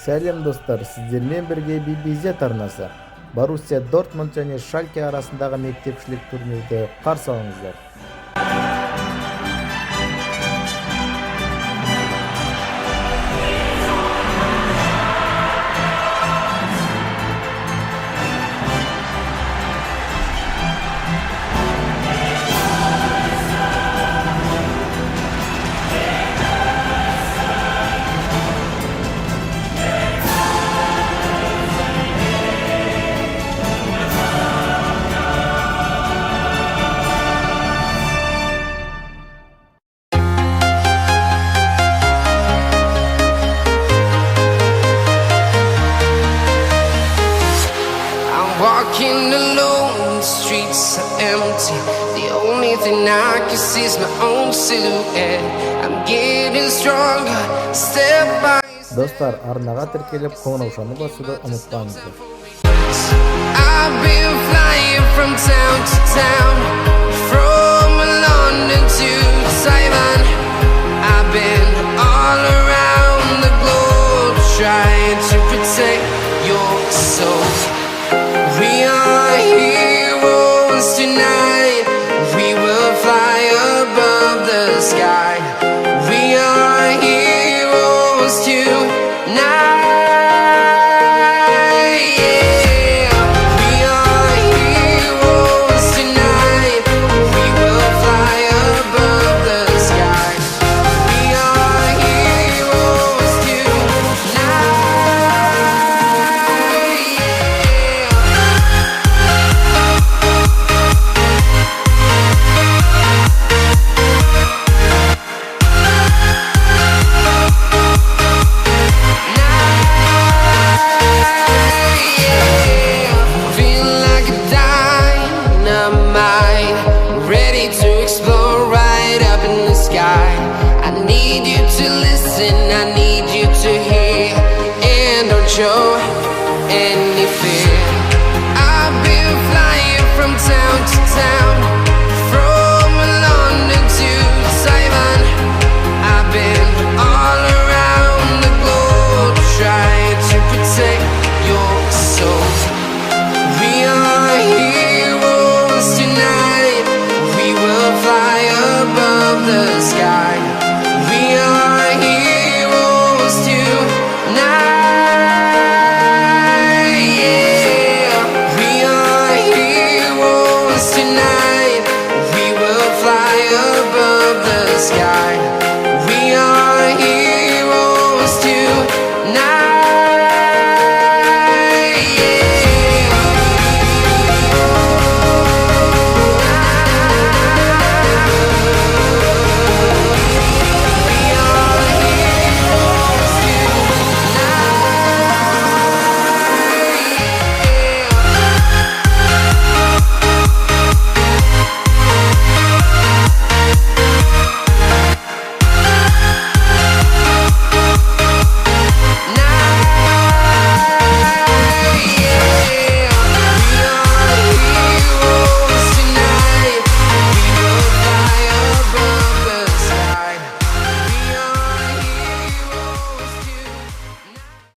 Сәлем достар, сіздермен бірге BBC арнасы. Боруссия Дортмунд және Шальке арасындағы мектепшілік турнирді қарсы алыңыздар. Walking alone, the streets are empty. The only thing I can see is my own silhouette. I'm getting stronger, step by step. Достар, арнаға тіркеліп, қоңыраушаны басуды ұмытпаңыздар. I've been flying from town to town, from London to Taiwan. I've been all around the globe, trying to protect your soul. We are heroes tonight. We will fly above the sky. We are heroes tonight. Yeah. We are heroes tonight. We will fly above the sky. We are heroes tonight. I need you to listen, I need you to hear, and don't show any